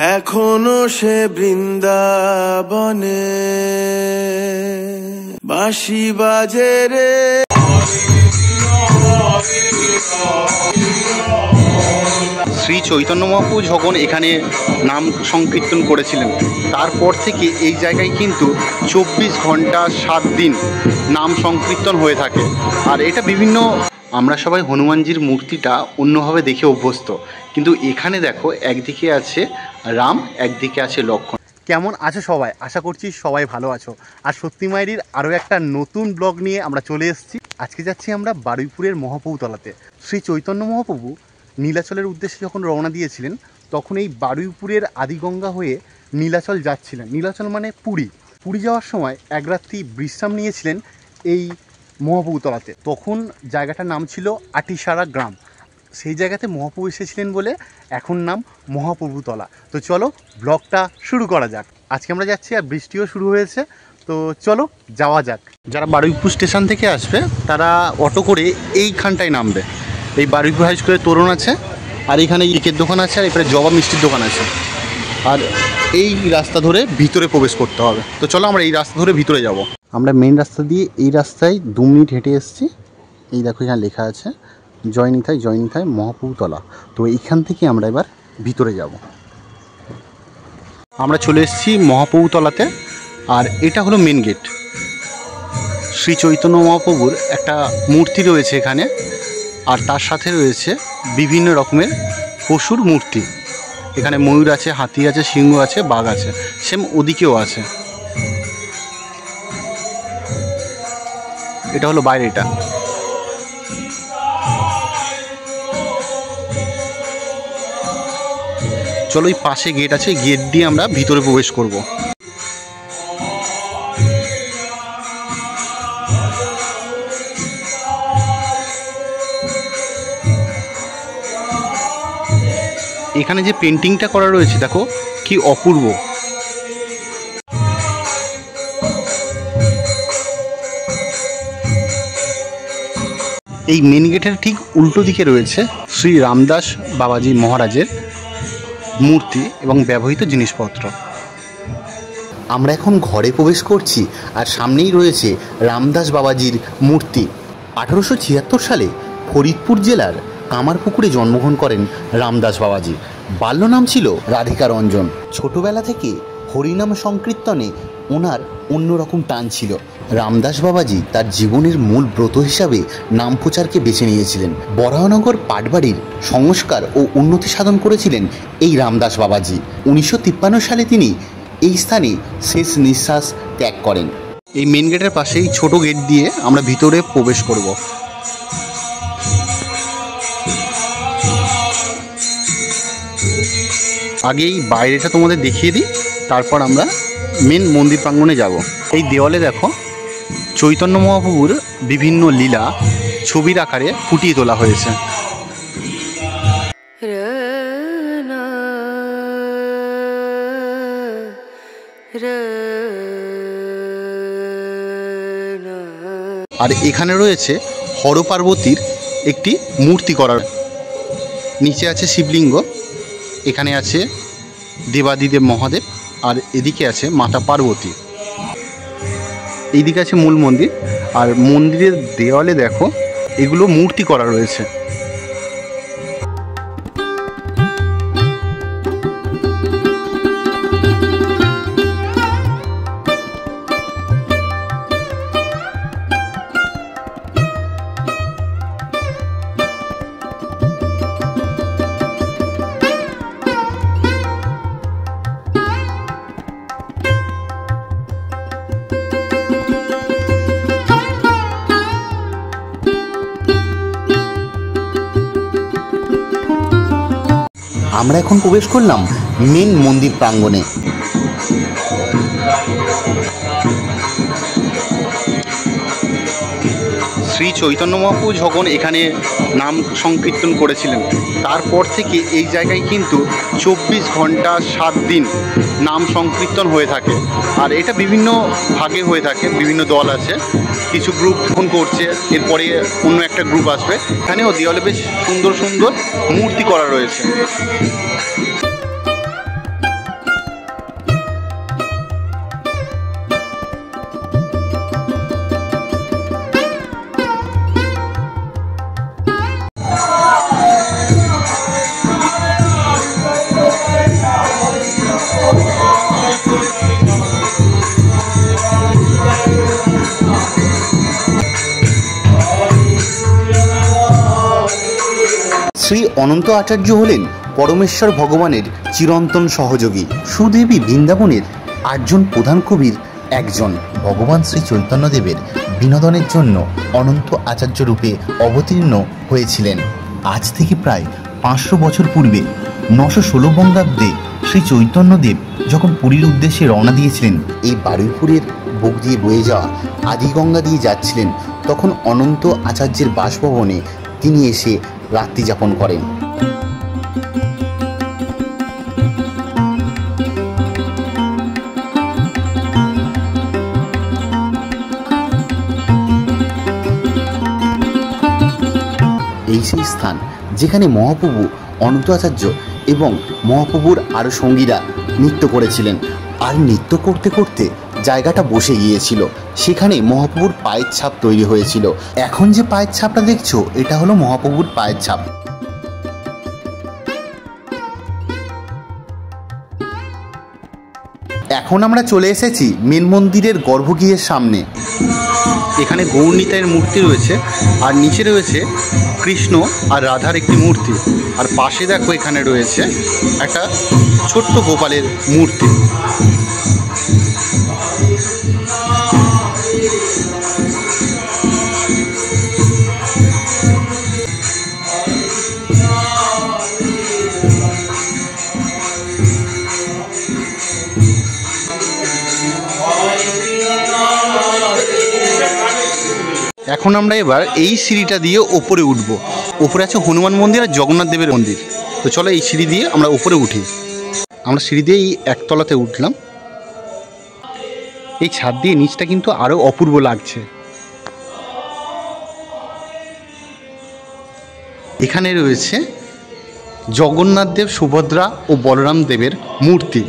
এখনো সে বৃন্দাবনে বাঁশি বাজে রে। শ্রী চৈতন্য মহাপ্রভু যখন এখানে নাম সংকীর্তন করেছিলেন, তারপর থেকে এই জায়গায় কিন্তু 24 ঘন্টা 7 দিন নাম সংকীর্তন হয়ে থাকে। আর এটা বিভিন্ন, আমরা সবাই হনুমানজির মূর্তিটা অন্যভাবে দেখে অভ্যস্ত, কিন্তু এখানে দেখো একদিকে আছে রাম, একদিকে আছে লক্ষ্মণ। কেমন আছো সবাই? আশা করছি সবাই ভালো আছো। আর সত্যি মায়েরির আরও একটা নতুন ব্লগ নিয়ে আমরা চলে এসেছি। আজকে যাচ্ছি আমরা বারুইপুরের মহাপ্রভুতলাতে। শ্রী চৈতন্য মহাপ্রভু নীলাচলের উদ্দেশ্যে যখন রওনা দিয়েছিলেন, তখন এই বারুইপুরের আদিগঙ্গা হয়ে নীলাচল যাচ্ছিলেন। নীলাচল মানে পুরী। পুরী যাওয়ার সময় এক রাত্রি বিশ্রাম নিয়েছিলেন এই মহাপ্রভুতলাতে। তখন জায়গাটার নাম ছিল আটিসারা গ্রাম। সেই জায়গাতে মহাপ্রভু এসেছিলেন বলে এখন নাম মহাপ্রভুতলা। তো চলো ব্লগটা শুরু করা যাক। আজকে আমরা যাচ্ছি, আর বৃষ্টিও শুরু হয়েছে, তো চলো যাওয়া যাক। যারা বারুইপুর স্টেশন থেকে আসবে তারা অটো করে এইখানটায় নামবে। এই বারুইপুর হাই স্কুলের তোরণ আছে, আর এখানে কেকের দোকান আছে, আর এখানে জবা মিষ্টির দোকান আছে। আর এই রাস্তা ধরে ভিতরে প্রবেশ করতে হবে। তো চলো আমরা এই রাস্তা ধরে ভিতরে যাব। আমরা মেন রাস্তা দিয়ে এই রাস্তায় 2 মিনিট হেঁটে এসেছি। এই দেখো এখানে লেখা আছে জয়নিতাই মহাপ্রভুতলা। তো এইখান থেকে আমরা এবার ভিতরে যাব। আমরা চলে এসেছি মহাপ্রভুতলাতে, আর এটা হলো মেন গেট। শ্রী চৈতন্য মহাপ্রভুর একটা মূর্তি রয়েছে এখানে, আর তার সাথে রয়েছে বিভিন্ন রকমের পশুর মূর্তি। এখানে ময়ূর আছে, হাতি আছে, সিংহ আছে, বাঘ আছে, সেম ওদিকেও আছে। এটা হলো বাইরেটা। চলো এই পাশে গেট আছে, গেট দিয়ে আমরা ভিতরে প্রবেশ করব। এখানে যে পেন্টিংটা করা রয়েছে দেখো কি অপূর্ব। এই মেন গেটের ঠিক উল্টো দিকে রয়েছে শ্রী রামদাস বাবাজি মহারাজের মূর্তি এবং ব্যবহৃত জিনিসপত্র। আমরা এখন ঘরে প্রবেশ করছি, আর সামনেই রয়েছে রামদাস বাবাজির মূর্তি। 1876 সালে ফরিদপুর জেলার কামারপুকুরে জন্মগ্রহণ করেন রামদাস বাবাজি। বাল্য নাম ছিল রাধিকা রঞ্জন। ছোটবেলা থেকে হরিনাম সংকীর্তনে ওনার অন্যরকম টান ছিল। রামদাস বাবাজি তার জীবনের মূল ব্রত হিসাবে নাম প্রচারকে বেছে নিয়েছিলেন। বরাহনগর পাটবাড়ির সংস্কার ও উন্নতি সাধন করেছিলেন এই রামদাস বাবাজি। 1953 সালে তিনি এই স্থানে শেষ নিঃশ্বাস ত্যাগ করেন। এই মেন গেটের পাশেই ছোট গেট দিয়ে আমরা ভিতরে প্রবেশ করব। আগেই বাইরেটা তোমাদের দেখিয়ে দিই, তারপর আমরা মেন মন্দির প্রাঙ্গণে যাব। এই দেওয়ালে দেখো চৈতন্য মহাপ্রভুর বিভিন্ন লীলা ছবির আকারে ফুটিয়ে তোলা হয়েছে। আর এখানে রয়েছে হর পার্বতীর একটি মূর্তি করার। নিচে আছে শিবলিঙ্গ, এখানে আছে দেবাদিদেব মহাদেব, আর এদিকে আছে মাতা পার্বতী। এইদিকে আছে মূল মন্দির, আর মন্দিরের দেওয়ালে দেখো এগুলো মূর্তি করা রয়েছে। আমরা এখন প্রবেশ করলাম মেন মন্দির প্রাঙ্গণে। শ্রী চৈতন্য মহাপ্রভু যখন এখানে নাম সংকীর্তন করেছিলেন, তারপর থেকে এই জায়গায় কিন্তু 24 ঘন্টা 7 দিন নাম সংকীর্তন হয়ে থাকে। আর এটা বিভিন্ন ভাগে হয়ে থাকে, বিভিন্ন দল আছে, কিছু গ্রুপ ফোন করছে, এরপরে অন্য একটা গ্রুপ আসবে। এখানেও দেওয়ালে বেশ সুন্দর সুন্দর মূর্তি করা রয়েছে। অনন্ত আচার্য হলেন পরমেশ্বর ভগবানের চিরন্তন সহযোগী, সুদেবী বৃন্দাবনের 8 জন প্রধান কবির একজন। ভগবান শ্রী চৈতন্যদেবের বিনোদনের জন্য অনন্ত আচার্য রূপে অবতীর্ণ হয়েছিলেন। আজ থেকে প্রায় 500 বছর পূর্বে 916 বঙ্গাব্দে শ্রী চৈতন্যদেব যখন পুরীর উদ্দেশ্যে রওনা দিয়েছিলেন, এই বারুইপুরের বুক দিয়ে বয়ে যাওয়া আদিগঙ্গা দিয়ে যাচ্ছিলেন, তখন অনন্ত আচার্যের বাসভবনে তিনি এসে রাত্রি যাপন করেন। এই সেই স্থান যেখানে মহাপ্রভু অনন্ত আচার্য এবং মহাপ্রভুর আরও সঙ্গীরা নৃত্য করেছিলেন। আর নৃত্য করতে করতে জায়গাটা বসে গিয়েছিল, সেখানে মহাপ্রভুর পায়ের ছাপ তৈরি হয়েছিল। এখন যে পায়ের ছাপটা দেখছো, এটা হলো মহাপ্রভুর পায়ের ছাপ। এখন আমরা চলে এসেছি মেন মন্দিরের গর্ভগৃহের সামনে। এখানে গৌরনিতাইয়ের মূর্তি রয়েছে, আর নিচে রয়েছে কৃষ্ণ আর রাধার একটি মূর্তি, আর পাশে দেখো এখানে রয়েছে একটা ছোট্ট গোপালের মূর্তি। এখন আমরা এবার এই সিঁড়িটা দিয়ে ওপরে উঠবো। ওপরে আছে হনুমান মন্দির আর জগন্নাথ দেবের মন্দির। তো চলো এই সিঁড়ি দিয়ে আমরা ওপরে উঠি। আমরা সিঁড়ি দিয়ে এই একতলাতে উঠলাম। এই ছাদ দিয়ে নিচটা কিন্তু আরও অপূর্ব লাগছে। এখানে রয়েছে জগন্নাথ দেব, সুভদ্রা ও বলরাম দেবের মূর্তি।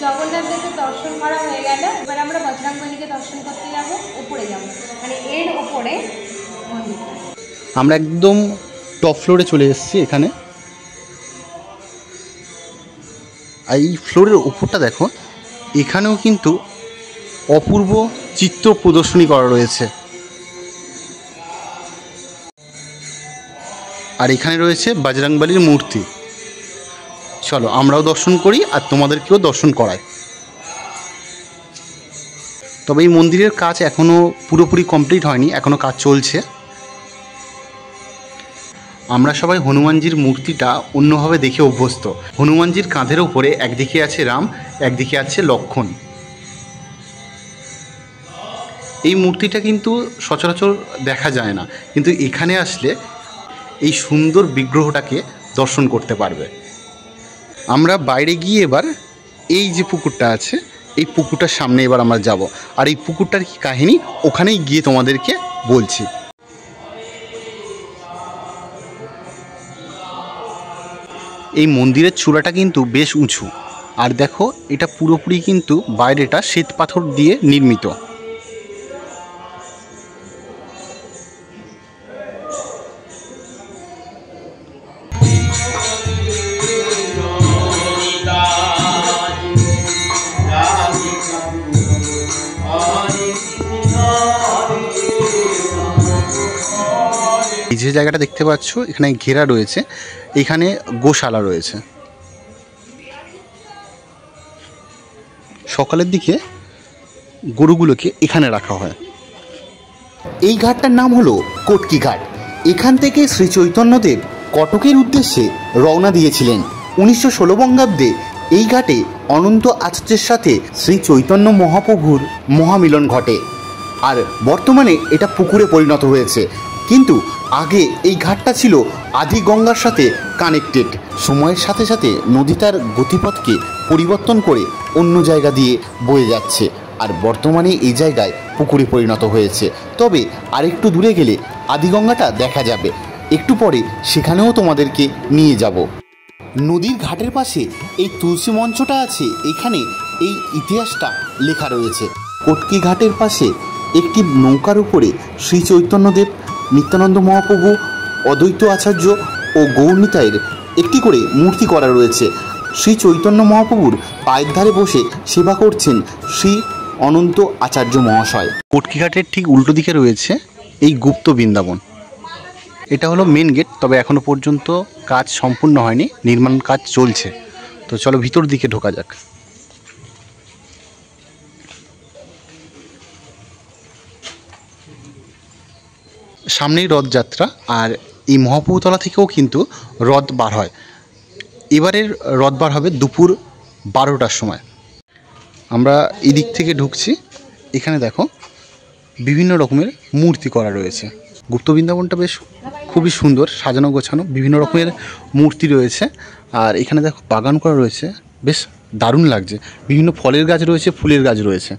জগন্নাথ দেবের দর্শন করা হয়ে গেল, এবার আমরা বজরংবলীকে দর্শন করতে যাব, উপরে যাব, মানে এর উপরে মন্দির। আমরা একদম টপ ফ্লোরে চলে এসেছি। এখানে এই ফ্লোরের উপরটা দেখো, এখানেও কিন্তু অপূর্ব চিত্র প্রদর্শনী করা রয়েছে। আর এখানে রয়েছে বজরংবলীর মূর্তি। চলো আমরাও দর্শন করি আর তোমাদেরকেও দর্শন করাই। তবে এই মন্দিরের কাজ এখনও পুরোপুরি কমপ্লিট হয়নি, এখনও কাজ চলছে। আমরা সবাই হনুমানজির মূর্তিটা অন্যভাবে দেখে অভ্যস্ত। হনুমানজির কাঁধের ওপরে একদিকে আছে রাম, একদিকে আছে লক্ষ্মণ। এই মূর্তিটা কিন্তু সচরাচর দেখা যায় না, কিন্তু এখানে আসলে এই সুন্দর বিগ্রহটাকে দর্শন করতে পারবে। আমরা বাইরে গিয়ে এবার এই যে পুকুরটা আছে, এই পুকুরটার সামনে এবার আমরা যাব, আর এই পুকুরটার কি কাহিনী ওখানেই গিয়ে তোমাদেরকে বলছি। এই মন্দিরের চূড়াটা কিন্তু বেশ উঁচু, আর দেখো এটা পুরোপুরি কিন্তু বাইরেটা শ্বেত পাথর দিয়ে নির্মিত। এই যে জায়গাটা দেখতে পাচ্ছ, এখানে ঘেরা রয়েছে, এখানে গোশালা রয়েছে। সকালের দিকে গরুগুলোকে এখানে রাখা হয়। এই ঘাটটার নাম হলো কটকি ঘাট। এখান থেকে শ্রী চৈতন্যদেব কটকের উদ্দেশ্যে রওনা দিয়েছিলেন। 1916 বঙ্গাব্দে এই ঘাটে অনন্ত আচার্যের সাথে শ্রী চৈতন্য মহাপ্রভুর মহামিলন ঘটে, আর বর্তমানে এটা পুকুরে পরিণত হয়েছে। কিন্তু আগে এই ঘাটটা ছিল আদি গঙ্গার সাথে কানেক্টেড। সময়ের সাথে সাথে নদী তার গতিপথকে পরিবর্তন করে অন্য জায়গা দিয়ে বয়ে যাচ্ছে, আর বর্তমানে এই জায়গায় পুকুরে পরিণত হয়েছে। তবে আরেকটু দূরে গেলে আদিগঙ্গাটা দেখা যাবে, একটু পরে সেখানেও তোমাদেরকে নিয়ে যাব। নদীর ঘাটের পাশে এই তুলসী মঞ্চটা আছে, এখানে এই ইতিহাসটা লেখা রয়েছে। কটকি ঘাটের পাশে একটি নৌকার উপরে শ্রী চৈতন্যদেব নিত্যানন্দ মহাপ্রভু, অদ্বৈত আচার্য ও গৌরনিতাইয়ের একটি করে মূর্তি করা রয়েছে। শ্রী চৈতন্য মহাপ্রভুর পায়ের ধারে বসে সেবা করছেন শ্রী অনন্ত আচার্য মহাশয়। কটকিঘাটের ঠিক উল্টো দিকে রয়েছে এই গুপ্ত বৃন্দাবন। এটা হলো মেন গেট, তবে এখনো পর্যন্ত কাজ সম্পূর্ণ হয়নি, নির্মাণ কাজ চলছে। তো চলো ভিতর দিকে ঢোকা যাক। সামনেই রথযাত্রা, আর এই মহাপ্রভুতলা থেকেও কিন্তু রথ বার হয়। এবারের রথ বার হবে দুপুর 12টার সময়। আমরা এই দিক থেকে ঢুকছি। এখানে দেখো বিভিন্ন রকমের মূর্তি করা রয়েছে। গুপ্ত বৃন্দাবনটা বেশ খুবই সুন্দর, সাজানো গোছানো, বিভিন্ন রকমের মূর্তি রয়েছে। আর এখানে দেখো বাগান করা রয়েছে, বেশ দারুণ লাগছে। বিভিন্ন ফলের গাছ রয়েছে, ফুলের গাছ রয়েছে,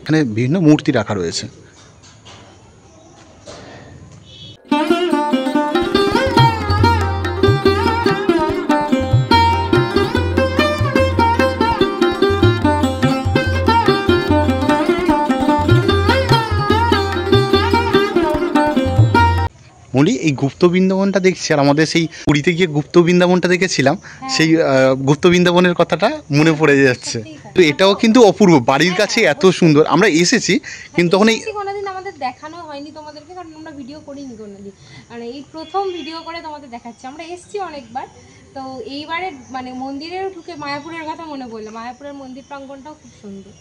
এখানে বিভিন্ন মূর্তি রাখা রয়েছে। মলি, এই গুপ্ত বৃন্দাবনটা দেখছি, আর আমাদের সেই পুরীতে গিয়ে গুপ্ত বৃন্দাবনটা দেখেছিলাম, সেই গুপ্ত বৃন্দাবনের কথাটা মনে পড়ে যাচ্ছে। তো এটাও কিন্তু অপূর্ব, বাড়ির কাছে এত সুন্দর। আমরা এসেছি কিন্তু তখন এই কোনোদিন আমাদের দেখানো হয়নি তোমাদেরকে, কারণ আমরা ভিডিও করিনি কোনোদিন, মানে এই প্রথম ভিডিও করে তোমাদের দেখাচ্ছি। আমরা এসেছি অনেকবার, তো এইবারে মানে মন্দিরেও ঢুকে মায়াপুরের কথা মনে পড়লো। মায়াপুরের মন্দির প্রাঙ্গণটাও খুব সুন্দর।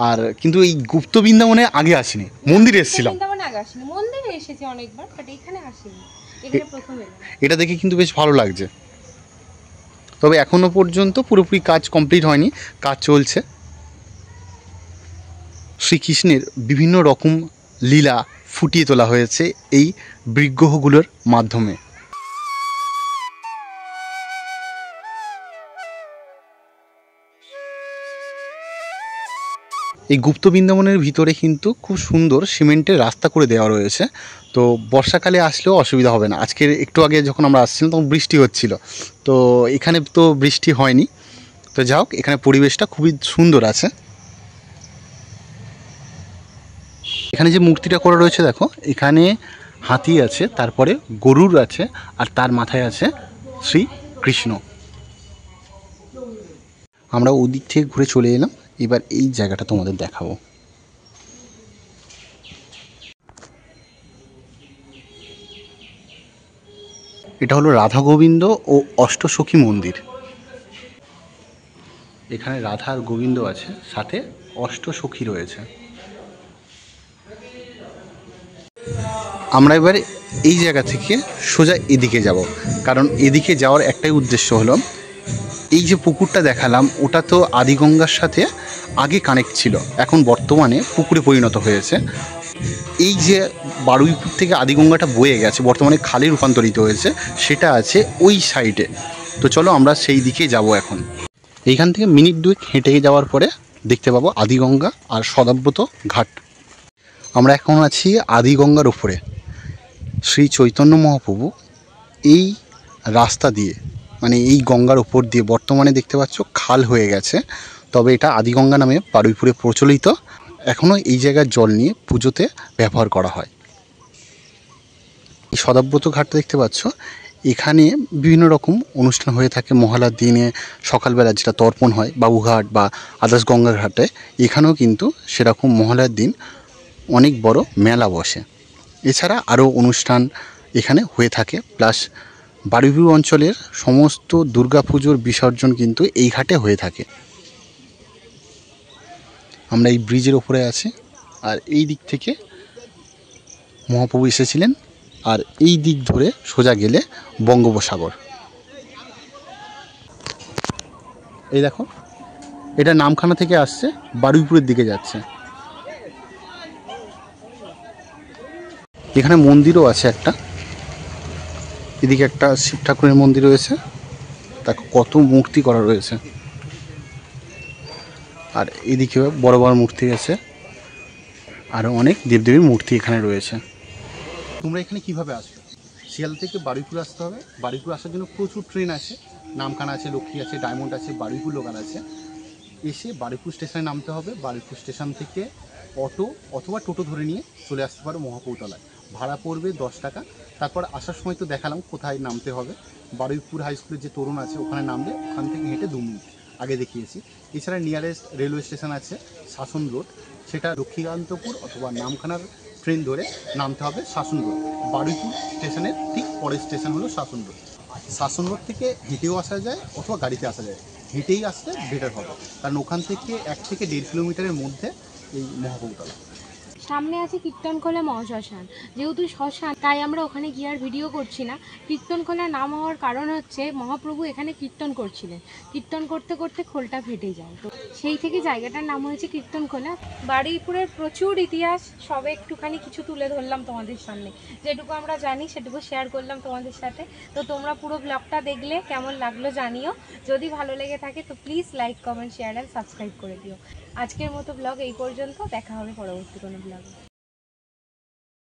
আর কিন্তু এই গুপ্ত বৃন্দাবনে আগে আসিনি, মন্দিরে এসেছিলাম। বৃন্দাবনে আগে আসিনি, মন্দিরে এসেছি অনেকবার, বাট এখানে আসিনি, এখানে প্রথম এলাম। এটা দেখে কিন্তু বেশ ভালো লাগছে। তবে এখনো পর্যন্ত পুরোপুরি কাজ কমপ্লিট হয়নি, কাজ চলছে। শ্রীকৃষ্ণের বিভিন্ন রকম লীলা ফুটিয়ে তোলা হয়েছে এই বিগ্রহগুলোর মাধ্যমে। এই গুপ্ত বৃন্দাবনের ভিতরে কিন্তু খুব সুন্দর সিমেন্টের রাস্তা করে দেওয়া রয়েছে। তো বর্ষাকালে আসলেও অসুবিধা হবে না। আজকের একটু আগে যখন আমরা আসছিলাম তখন বৃষ্টি হচ্ছিল, তো এখানে তো বৃষ্টি হয়নি। তো যাই হোক, এখানে পরিবেশটা খুবই সুন্দর আছে। এখানে যে মূর্তিটা করা রয়েছে দেখো, এখানে হাতি আছে, তারপরে গরুর আছে, আর তার মাথায় আছে শ্রীকৃষ্ণ। আমরা ওদিক থেকে ঘুরে চলে এলাম, এবার এই জায়গাটা তোমাদের দেখাবো। এটা হলো রাধা গোবিন্দ ও অষ্টসখী মন্দির। এখানে রাধা আর গোবিন্দ আছে, সাথে অষ্টসখী রয়েছে। আমরা এবার এই জায়গা থেকে সোজা এদিকে যাব, কারণ এদিকে যাওয়ার একটাই উদ্দেশ্য হলো, এই যে পুকুরটা দেখালাম ওটা তো আদিগঙ্গার সাথে আগে কানেক্ট ছিল, এখন বর্তমানে পুকুরে পরিণত হয়েছে। এই যে বারুইপুর থেকে আদিগঙ্গাটা বয়ে গেছে, বর্তমানে খালে রূপান্তরিত হয়েছে, সেটা আছে ওই সাইডে। তো চলো আমরা সেই দিকে যাব এখন। এইখান থেকে মিনিট 2 হেঁটে যাওয়ার পরে দেখতে পাবো আদিগঙ্গা আর সদাব্রত ঘাট। আমরা এখন আছি আদিগঙ্গার উপরে। শ্রী চৈতন্য মহাপ্রভু এই রাস্তা দিয়ে, মানে এই গঙ্গার উপর দিয়ে, বর্তমানে দেখতে পাচ্ছ খাল হয়ে গেছে, তবে এটা আদিগঙ্গা নামে বারুইপুরে প্রচলিত। এখনও এই জায়গার জল নিয়ে পুজোতে ব্যবহার করা হয়। এই সদাব্রত ঘাটটা দেখতে পাচ্ছ, এখানে বিভিন্ন রকম অনুষ্ঠান হয়ে থাকে মহালয়ার দিনে সকালবেলা, যেটা তর্পণ হয় বাবুঘাট বা আদার্স গঙ্গার ঘাটে। এখানেও কিন্তু সেরকম মহালয়ার দিন অনেক বড় মেলা বসে। এছাড়া আরও অনুষ্ঠান এখানে হয়ে থাকে। প্লাস বারুইপুর অঞ্চলের সমস্ত দুর্গাপুজোর বিসর্জন কিন্তু এই ঘাটে হয়ে থাকে। আমরা এই ব্রিজের ওপরে আছি, আর এই দিক থেকে মহাপ্রভু এসেছিলেন, আর এই দিক ধরে সোজা গেলে বঙ্গোপসাগর। এই দেখো, এটা নামখানা থেকে আসছে, বারুইপুরের দিকে যাচ্ছে। এখানে মন্দিরও আছে একটা, এদিকে একটা শিব ঠাকুরের মন্দির রয়েছে, দেখো কত মূর্তি করা রয়েছে। আর এদিকে বড় বড় মূর্তি আছে, আরও অনেক দেবদেবীর মূর্তি এখানে রয়েছে। তোমরা এখানে কিভাবে আসবে? শিয়ালদা থেকে বারুইপুর আসতে হবে। বারুইপুর আসার জন্য প্রচুর ট্রেন আছে, নামখানা আছে, লক্ষ্মী আছে, ডায়মন্ড আছে, বারুইপুর লোকাল আছে। এসে বারুইপুর স্টেশনে নামতে হবে। বারুইপুর স্টেশন থেকে অটো অথবা টোটো ধরে নিয়ে চলে আসতে পারো মহাপ্রভুতলায়। ভাড়া পড়বে 10 টাকা। তারপর আসার সময় তো দেখালাম কোথায় নামতে হবে, বারুইপুর হাই স্কুলের যে তরুণ আছে ওখানে নামলে ওখান থেকে হেঁটে 2 মিনিট আগে দেখিয়েছি। এছাড়া নিয়ারেস্ট রেলওয়ে স্টেশন আছে শাসন রোড, সেটা লক্ষ্মীকান্তপুর অথবা নামখানার ট্রেন ধরে নামতে হবে শাসন রোড। বারুইপুর স্টেশনের ঠিক পরের স্টেশন হলো শাসন রোড। শাসন রোড থেকে হেঁটেও আসা যায় অথবা গাড়িতে আসা যায়, হেঁটেই আসলে বেটার হবে, কারণ ওখান থেকে 1 থেকে 1.5 কিলোমিটারের মধ্যে এই মহাবৌতলা। সামনে আছে কীর্তনখোলা মহাশ্মশান। যেহেতু শ্মশান তাই আমরা ওখানে গিয়ে আর ভিডিও করছি না। কীর্তনখোলা নাম হওয়ার কারণ হচ্ছে মহাপ্রভু এখানে কীর্তন করছিলেন, কীর্তন করতে করতে খোলটা ফেটে যায়, তো সেই থেকে জায়গাটার নাম হয়েছে কীর্তনখোলা। বারুইপুরের প্রচুর ইতিহাস, সবে একটুখানি কিছু তুলে ধরলাম তোমাদের সামনে, যেটুকু আমরা জানি সেটুকু শেয়ার করলাম তোমাদের সাথে। তো তোমরা পুরো ব্লগটা দেখলে কেমন লাগলো জানিও। যদি ভালো লেগে থাকে তো please like, comment, share and subscribe করে দিও। আজকের মতো ব্লগ এই পর্যন্ত, দেখা হবে পরবর্তী কোনো ব্লগে।